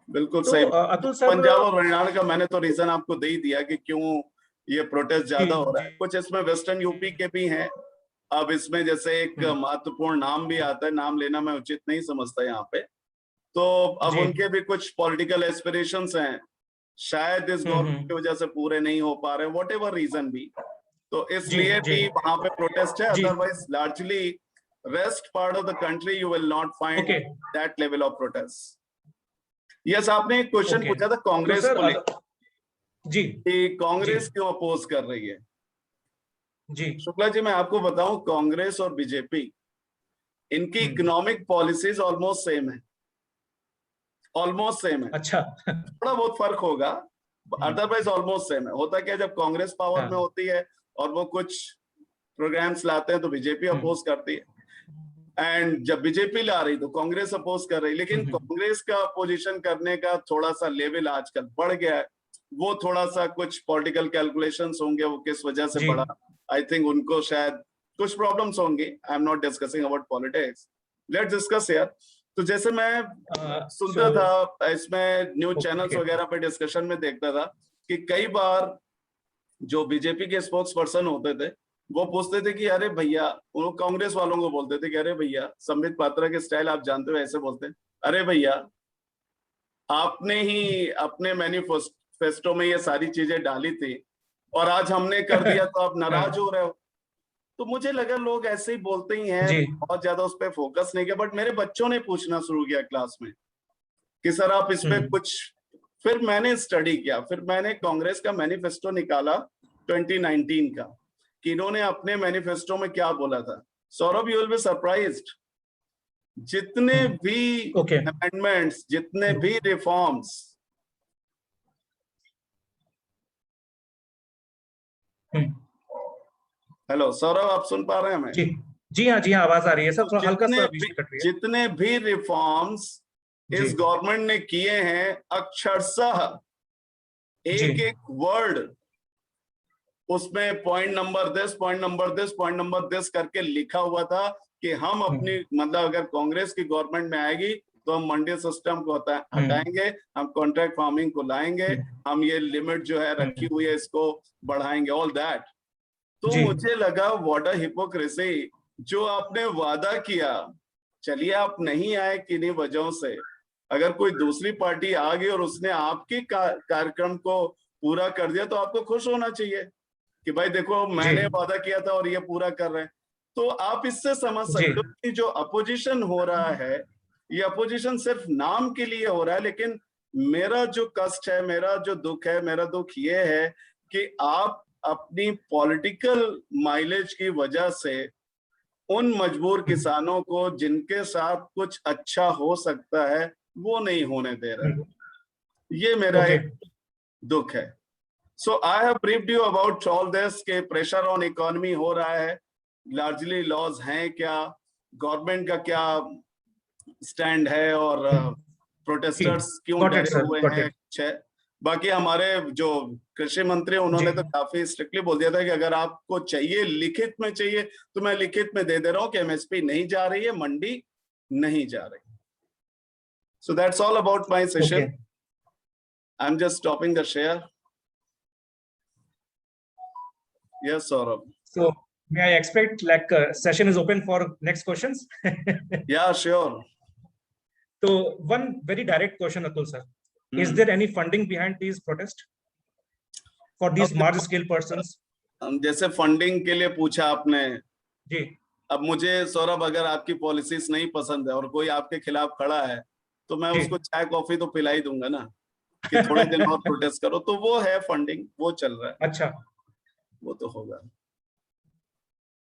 बिल्कुल सही। अतुल सर, पंजाब और हरियाणा का मैंने तो रीजन आपको दे ही दिया कि क्यों ये प्रोटेस्ट ज्यादा हो रहा है। कुछ इसमें वेस्टर्न यूपी के भी हैं। अब इसमें जैसे एक महत्वपूर्ण नाम भी आता है, नाम लेना मैं उचित नहीं समझता यहाँ पे, तो अब उनके भी कुछ पॉलिटिकल एस्पिरेशंस हैं, शायद इस गवर्नमेंट की वजह से पूरे नहीं हो पा रहे, वॉट एवर रीजन भी, तो इसलिए भी वहां पे प्रोटेस्ट है। Otherwise largely rest part of the country you will not find that level of protest. Yes, आपने एक क्वेश्चन पूछा था कांग्रेस को लेकर जी, कि कांग्रेस क्यों अपोज कर रही है जी। शुक्ला जी, मैं आपको बताऊं, कांग्रेस और बीजेपी, इनकी इकोनॉमिक पॉलिसीज ऑलमोस्ट सेम है, ऑलमोस्ट सेम है। अच्छा, थोड़ा बहुत फर्क होगा, अदरवाइज ऑलमोस्ट सेम है। होता क्या, जब कांग्रेस पावर में होती है और वो कुछ प्रोग्राम्स लाते हैं तो बीजेपी अपोज करती है, एंड जब बीजेपी ला रही तो कांग्रेस अपोज कर रही। लेकिन कांग्रेस का अपोजिशन करने का थोड़ा सा लेवल आजकल बढ़ गया है, वो थोड़ा सा कुछ पॉलिटिकल कैलकुलेशंस होंगे, वो किस वजह से बढ़ा, आई थिंक उनको शायद कुछ प्रॉब्लम्स होंगे। I am not discussing about politics, let's discuss here. तो जैसे मैं सुनता था इसमें न्यूज चैनल्स वगैरह पे डिस्कशन में देखता था कि कई बार जो बीजेपी के स्पोक्स पर्सन होते थे वो पूछते थे कि अरे भैया, वो कांग्रेस वालों को बोलते थे कि अरे भैया, संबित पात्रा के स्टाइल आप जानते हो, ऐसे बोलते हैं, अरे भैया आपने ही अपने मैनिफेस्टो में ये सारी चीजें डाली थी और आज हमने कर दिया तो आप नाराज हो रहे हो। तो मुझे लगा लोग ऐसे ही बोलते ही हैं, बहुत ज्यादा उस पर फोकस नहीं किया। बट मेरे बच्चों ने पूछना शुरू किया क्लास में कि सर आप इस पे कुछ, फिर मैंने स्टडी किया, फिर मैंने कांग्रेस का मैनिफेस्टो निकाला 2019 का कि इन्होंने अपने मैनिफेस्टो में क्या बोला था। Saurabh, you will be surprised, जितने भी अमेंडमेंट्स, जितने भी रिफॉर्म्स, हेलो सौरभ, आप सुन पा रहे हैं हमें? जी हाँ, आवाज आ रही है सर, थोड़ा हल्का सा बीच में कट रही है। जितने भी रिफॉर्म्स इस गवर्नमेंट ने किए हैं, अक्षरशः एक एक वर्ड उसमें point number this, point number this, point number this करके लिखा हुआ था कि हम अपनी, मतलब अगर कांग्रेस की गवर्नमेंट में आएगी तो हम मंडी सिस्टम को हटाएंगे, हम कॉन्ट्रैक्ट फार्मिंग को लाएंगे, हम ये लिमिट जो है रखी हुई है इसको बढ़ाएंगे, ऑल दैट। तो मुझे लगा व्हाट अ हिपोक्रेसी, जो आपने वादा किया, चलिए आप नहीं आए किन्हीं वजहों से, अगर कोई दूसरी पार्टी आ गई और उसने आपके कार्यक्रम को पूरा कर दिया तो आपको खुश होना चाहिए कि भाई देखो मैंने वादा किया था और ये पूरा कर रहे हैं। तो आप इससे समझ सकते हो कि जो अपोजिशन हो रहा है, ये अपोजिशन सिर्फ नाम के लिए हो रहा है, लेकिन मेरा जो कष्ट है, मेरा जो दुख है, मेरा दुख ये है कि आप अपनी पॉलिटिकल माइलेज की वजह से उन मजबूर किसानों को जिनके साथ कुछ अच्छा हो सकता है वो नहीं होने दे रहे। ये मेरा एक दुख है। So I have briefed you about all this के प्रेशर ऑन इकोनॉमी हो रहा है, लार्जली लॉज हैं क्या, गवर्नमेंट का क्या स्टैंड है और प्रोटेस्टर्स क्यों डरे हुए हैं। बाकी हमारे जो कृषि मंत्री उन्होंने तो काफी स्ट्रिक्टली बोल दिया था कि अगर आपको चाहिए, लिखित में चाहिए, तो मैं लिखित में दे दे रहा हूं कि एमएसपी नहीं जा रही है, मंडी नहीं जा रही। So that's all about my session. Okay. I'm just stopping the share. Yes, Saurabh. So may I expect like session is open for next questions? Yeah, sure. So one very direct question, Atul sir. Is there any funding behind these protests for these large scale persons? जैसे फंडिंग के लिए पूछा आपने जी, अब मुझे सौरभ अगर आपकी पॉलिसीज नहीं पसंद है और कोई आपके खिलाफ खड़ा है तो मैं उसको चाय कॉफी तो पिला ही दूंगा ना कि थोड़े दिन और प्रोटेस्ट करो, तो वो है फंडिंग, वो चल रहा है। अच्छा, वो तो होगा।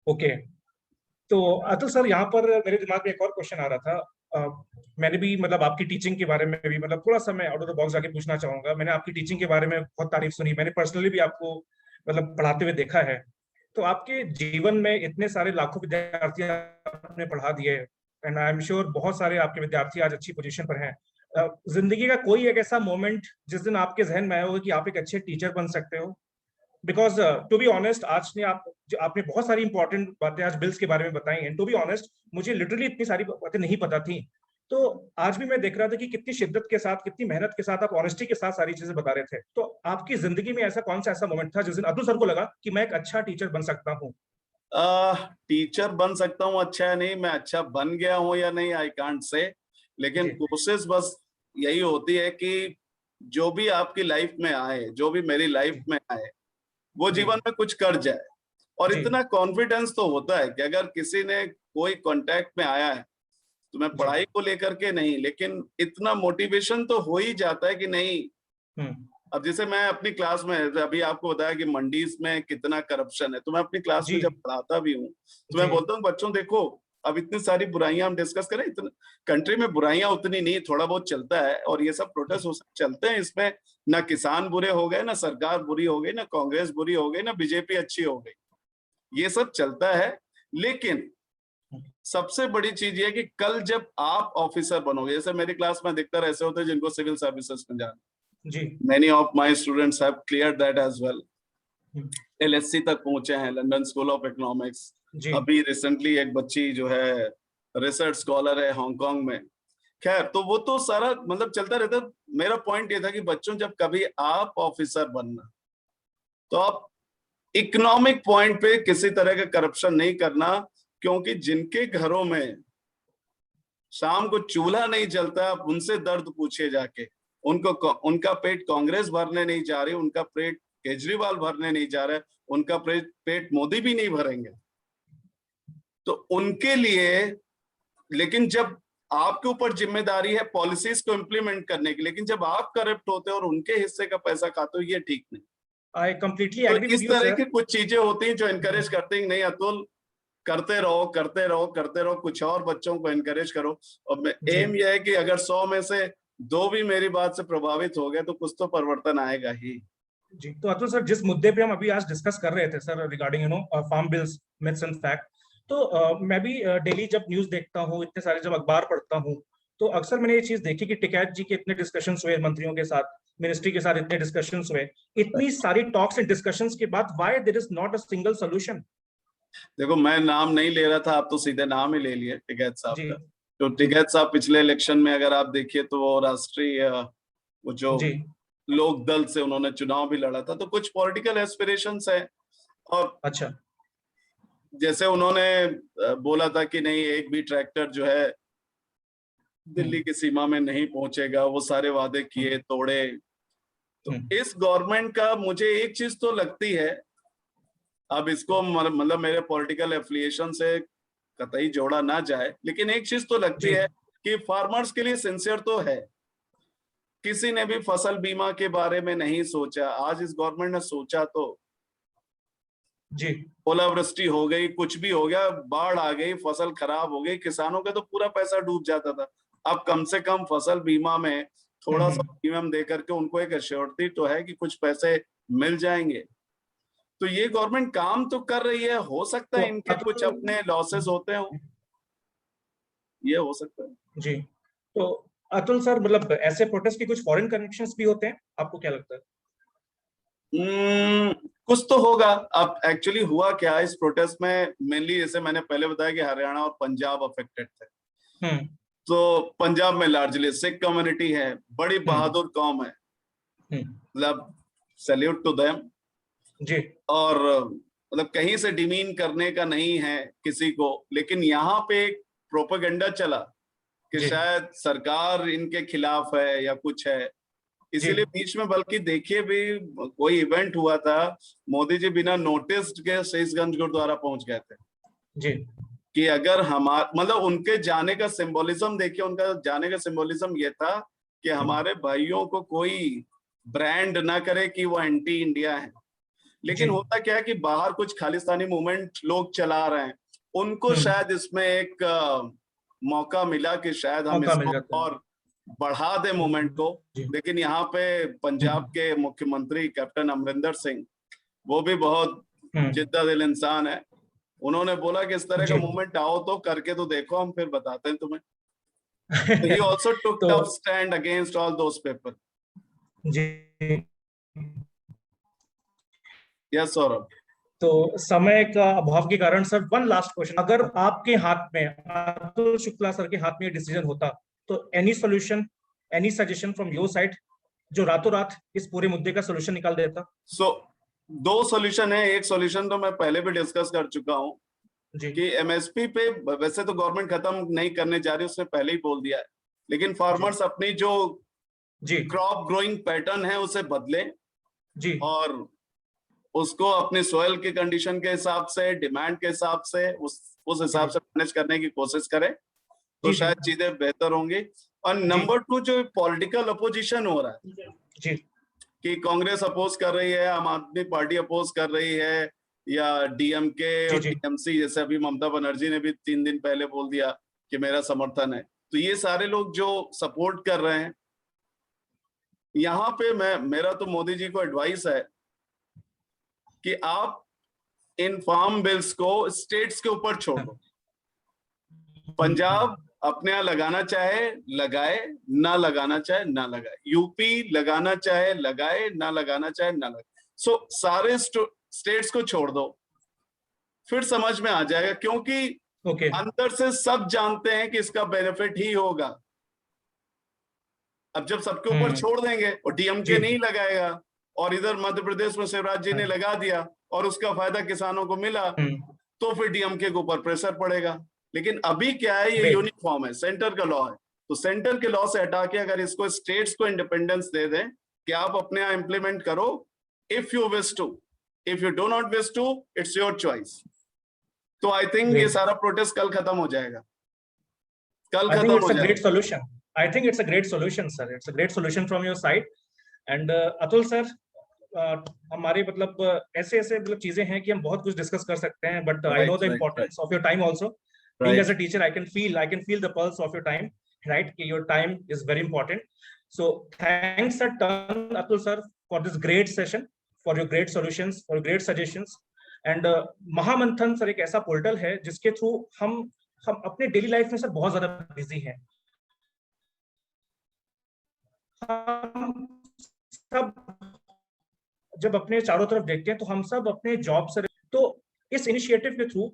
ओके, तो अतुल सर यहाँ पर मेरे दिमाग में एक और क्वेश्चन आ रहा था। मैंने भी मतलब आपकी टीचिंग के बारे में भी मतलब थोड़ा सा मैं आउट ऑफ द बॉक्स जाके पूछना चाहूंगा। मैंने आपकी टीचिंग के बारे में बहुत तारीफ सुनी, मैंने पर्सनली भी आपको मतलब पढ़ाते हुए देखा है। तो आपके जीवन में इतने सारे लाखों विद्यार्थी आपने पढ़ा दिए एंड आई एम श्योर बहुत सारे आपके विद्यार्थी आज अच्छी पोजीशन पर हैं। जिंदगी का कोई एक ऐसा मोमेंट जिस दिन आपके जहन में आया होगा कि आप एक अच्छे टीचर बन सकते हो? बिकॉज टू बी ऑनेस्ट आज ने आपने बहुत सारी इंपॉर्टेंट बातें आज बिल्स के बारे में बताई हैं। टू बी ऑनेस्ट मुझे लिटरली इतनी सारी बातें नहीं पता थी। तो आज भी मैं देख रहा था कि कितनी शिद्दत के साथ, कितनी मेहनत के साथ आप ऑनेस्टी के साथ सारी चीजें बता रहे थे। तो आपकी जिंदगी में ऐसा कौन सा ऐसा मोमेंट था जिस दिन अब्दुल सर को लगा कि मैं एक अच्छा टीचर बन सकता हूँ? टीचर बन सकता हूँ अच्छा नहीं, मैं अच्छा बन गया हूँ या नहीं आई कांट से, लेकिन कोशिश बस यही होती है कि जो भी आपकी लाइफ में आए, जो भी मेरी लाइफ में आए, वो जीवन में कुछ कर जाए। और इतना कॉन्फिडेंस तो होता है कि अगर किसी ने कोई कांटेक्ट में आया है तो मैं पढ़ाई को लेकर के नहीं, लेकिन इतना मोटिवेशन तो हो ही जाता है कि नहीं। अब जैसे मैं अपनी क्लास में अभी आपको बताया कि मंडीज में कितना करप्शन है, तो मैं अपनी क्लास में जब पढ़ाता भी हूँ तो मैं बोलता हूँ बच्चों देखो अब इतनी सारी बुराइयां हम डिस्कस करें, इतना कंट्री में बुराइयां उतनी नहीं, थोड़ा बहुत चलता है और ये सब प्रोटेस्ट चलते हैं, इसमें ना किसान बुरे हो गए, ना सरकार बुरी हो गई, ना कांग्रेस बुरी हो गई, ना बीजेपी अच्छी हो गई, ये सब चलता है। लेकिन सबसे बड़ी चीज ये कि कल जब आप ऑफिसर बनोगे, जैसे मेरी क्लास में अधिकतर ऐसे होते हैं जिनको सिविल सर्विसेज में जाना जी, many of my students have cleared that as well, LSC तक पहुंचे हैं, लंदन स्कूल ऑफ इकोनॉमिक्स। अभी रिसेंटली एक बच्ची जो है रिसर्च स्कॉलर है हांगकांग में। खैर, तो वो तो सारा मतलब चलता रहता। मेरा पॉइंट ये था कि बच्चों जब कभी आप ऑफिसर बनना तो आप इकोनॉमिक पॉइंट पे किसी तरह का करप्शन नहीं करना, क्योंकि जिनके घरों में शाम को चूल्हा नहीं जलता, आप उनसे दर्द पूछिए जाके, उनका पेट कांग्रेस भरने नहीं जा रही, उनका पेट केजरीवाल भरने नहीं जा रहा है, उनका पेट मोदी भी नहीं भरेंगे, तो उनके लिए। लेकिन जब आपके ऊपर जिम्मेदारी है पॉलिसीज को इम्प्लीमेंट करने की, लेकिन जब आप करप्ट होते हो और उनके हिस्से का पैसा खाते हो, ये ठीक नहीं। I completely agree with you. इस तरह की कुछ चीजें होती हैं जो एनकरेज करते हैं, नहीं अतुल करते रहो करते रहो करते रहो, कुछ और बच्चों को एनकरेज करो। और एम यह है कि अगर 100 में से 2 भी मेरी बात से प्रभावित हो गए तो कुछ तो परिवर्तन आएगा ही। जी, तो अतुल सर जिस मुद्दे पे हम अभी आज डिस्कस कर रहे थे sir, regarding farm bills myths and fact, तो मैं भी डेली जब न्यूज देखता हूँ, इतने सारे जब अखबार पढ़ता हूँ, तो अक्सर मैंने ये चीज देखी कि टिकैत जी के इतने डिस्कशंस हुए मंत्रियों के साथ, मिनिस्ट्री के साथ इतने डिस्कशंस हुए, इतनी सारी टॉक्स एंड डिस्कशंस के बाद why there is not a single solution? देखो मैं नाम नहीं ले रहा था, आप तो सीधे नाम ही ले लिए टिकैत साहब का। तो टिकैत साहब पिछले इलेक्शन में अगर आप देखिए तो वो राष्ट्रीय वो जो जी लोक दल से उन्होंने चुनाव भी लड़ा था, तो कुछ पॉलिटिकल एस्पिरेशंस है। और अच्छा जैसे उन्होंने बोला था कि नहीं एक भी ट्रैक्टर जो है दिल्ली की सीमा में नहीं पहुंचेगा, वो सारे वादे किए तोड़े। तो इस गवर्नमेंट का मुझे एक चीज तो लगती है, अब इसको मतलब मेरे पॉलिटिकल एफिलिएशन से कतई जोड़ा ना जाए, लेकिन एक चीज तो लगती जी है कि फार्मर्स के लिए सिंसियर तो है। किसी ने भी फसल बीमा के बारे में नहीं सोचा। आज इस गवर्नमेंट ने सोचा तो जी ओलावृष्टि हो गई, कुछ भी हो गया, बाढ़ आ गई, फसल खराब हो गई, किसानों का तो पूरा पैसा डूब जाता था। अब कम से कम फसल बीमा में थोड़ा सा प्रीमियम दे करके उनको एक एश्योरिटी तो है कि कुछ पैसे मिल जाएंगे। तो ये गवर्नमेंट काम तो कर रही है, हो सकता तो है इनके कुछ अपने लॉसेस होते हो, ये हो सकता है। जी तो अतुल सर, मतलब ऐसे प्रोटेस्ट के कुछ फॉरेन कनेक्शंस भी होते हैं, आपको क्या लगता है? कुछ तो होगा। अब एक्चुअली हुआ क्या इस प्रोटेस्ट में, मेनली जैसे मैंने पहले बताया कि हरियाणा और पंजाब अफेक्टेड थे। तो पंजाब में लार्जली सिख कम्युनिटी है, बड़ी बहादुर कौम है, मतलब सैल्यूट टू देम। जी और मतलब कहीं से डिमीन करने का नहीं है किसी को, लेकिन यहाँ पे एक प्रोपेगेंडा चला कि जी शायद सरकार इनके खिलाफ है या कुछ है, जी इसीलिए बीच में बल्कि देखिए भी कोई इवेंट हुआ था, मोदी जी बिना नोटिस के शीशगंज गुरुद्वारा पहुंच गए थे जी कि अगर हमारा मतलब उनके जाने का सिंबोलिज्म देखिए, उनका जाने का सिंबोलिज्म ये था कि हमारे भाइयों को कोई ब्रांड ना करे कि वो एंटी इंडिया है। लेकिन होता क्या है कि बाहर कुछ खालिस्तानी मूवमेंट लोग चला रहे हैं, उनको शायद इसमें एक मौका मिला कि शायद हम मौका मिल इसको जाता है। और बढ़ा दे मूवमेंट को। जी लेकिन यहाँ पे पंजाब के मुख्यमंत्री कैप्टन अमरिंदर सिंह, वो भी बहुत जिद्दा दिल इंसान है। उन्होंने बोला कि इस तरह का जी मूवमेंट आओ तो करके तो देखो, हम फिर बताते हैं तुम्हें। So he also took तो tough stand against all those people. Ji Yes, Saurabh. तो समय का अभाव के कारण सर, वन लास्ट क्वेश्चन, अगर आपके हाथ में, अतुल शुक्ला सर के हाथ में डिसीजन होता, तो any solution, any suggestion from your side जो रातों रात इस पूरे मुद्दे का सॉल्यूशन निकाल देता? सो दो सॉल्यूशन है। एक सॉल्यूशन तो मैं पहले भी डिस्कस कर चुका हूँ जी कि एमएसपी पे वैसे तो गवर्नमेंट खत्म नहीं करने जा रही, उसने पहले ही बोल दिया है, लेकिन फार्मर्स अपनी जो जी क्रॉप ग्रोइंग पैटर्न है उसे बदले जी और उसको अपने सॉइल के कंडीशन के हिसाब से, डिमांड के हिसाब से, उस हिसाब से मैनेज करने की कोशिश करें, तो जी जी शायद चीजें बेहतर होंगी। और जी नंबर टू, जो पॉलिटिकल अपोजिशन हो रहा है जी कि कांग्रेस अपोज कर रही है, आम आदमी पार्टी अपोज कर रही है, या डीएमके जी और जी टीएमसी, जैसे अभी ममता बनर्जी ने भी 3 दिन पहले बोल दिया कि मेरा समर्थन है, तो ये सारे लोग जो सपोर्ट कर रहे हैं, यहाँ पे मेरा तो मोदी जी को एडवाइस है कि आप इन फार्म बिल्स को स्टेट्स के ऊपर छोड़ दो। पंजाब अपने यहाँ लगाना चाहे लगाए, ना लगाना चाहे ना लगाए, यूपी लगाना चाहे लगाए, ना लगाना चाहे ना लगाए। सो सारे स्टेट्स को छोड़ दो, फिर समझ में आ जाएगा, क्योंकि ओके अंदर से सब जानते हैं कि इसका बेनिफिट ही होगा। अब जब सबके ऊपर छोड़ देंगे और डीएमके जी नहीं लगाएगा, और इधर मध्य प्रदेश में शिवराज जी ने लगा दिया और उसका फायदा किसानों को मिला, तो फिर डीएमके के ऊपर प्रेशर पड़ेगा। लेकिन अभी क्या है, ये यूनिफॉर्म है, सेंटर का लॉ है, तो सेंटर के लॉ से हटा के अगर इसको स्टेट्स को इंडिपेंडेंस दे दें कि आप अपने यहाँ इंप्लीमेंट करो, if you wish to, if you do not wish to, it's your choice. तो आई थिंक ये सारा प्रोटेस्ट कल खत्म हो जाएगा, कल I think खत्म it's हो a great जाएगा। solution. I think it's a great solution, sir. It's a great solution from your side. And Atul sir, हमारे मतलब ऐसे ऐसे मतलब चीजें हैं कि हम बहुत कुछ डिस्कस कर सकते हैं, but I know the importance of your time also. Being as a teacher, I can feel the pulse of your time, right? Your time is very important. So thanks a ton, Atul sir, for this great session, for your great solutions, for your great suggestions. And Mahamanthan sir एक ऐसा पोर्टल है जिसके थ्रू हम अपने डेली लाइफ में सर बहुत ज्यादा बिजी हैं. हम सब जब अपने चारों तरफ देखते हैं तो हम सब अपने जॉब से, तो इस इनिशिएटिव के थ्रू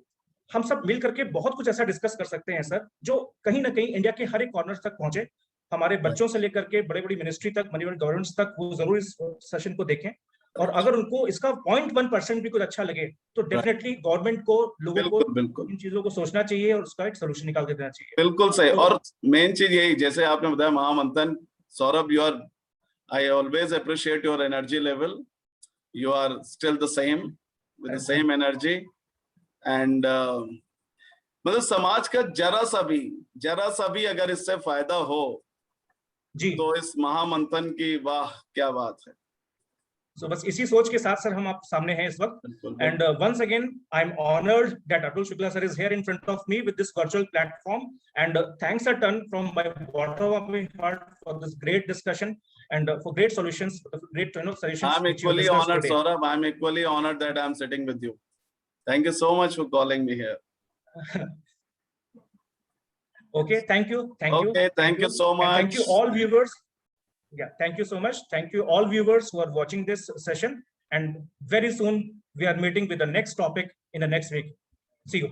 हम सब मिल करके बहुत कुछ ऐसा डिस्कस कर सकते हैं सर, जो कहीं ना कहीं इंडिया के हर एक कॉर्नर तक पहुंचे। हमारे बच्चों से लेकर के बड़े बड़ी मिनिस्ट्री तक, बड़ी बड़ी गवर्नमेंट्स तक वो जरूर इस सेशन को देखें। और अगर उनको इसका 0.1% भी कुछ अच्छा लगे तो डेफिनेटली गवर्नमेंट को, लोगों को बिल्कुल बिल्कुल इन चीजों को सोचना चाहिए और उसका एक सोल्यूशन निकाल के देना चाहिए। बिल्कुल सही। तो और मेन चीज यही, जैसे आपने बताया Mahamanthan, Saurabh, you are, I always appreciate your energy level, you are still the same with the same energy and मतलब समाज का जरा सा भी अगर इससे फायदा हो जी, तो इस महामंथन की वाह क्या बात है। so बस इसी सोच के साथ सर हम आप सामने हैं इस वक्त। बिल्कुल, And once again, I'm honored that Atul Shukla sir is here in front of me with this virtual platform. And thanks a ton from my bottom of my heart for this great discussion and for great solutions, great solutions I'm which you equally discussed honored, today. Saurabh. I'm equally honored that I'm sitting with you. Thank you so much for calling me here. Okay, thank you, thank you, Okay, thank you so and thank you much. all viewers. Yeah, thank you so much. Thank you all viewers who are watching this session. And very soon we are meeting with the next topic in the next week. See you.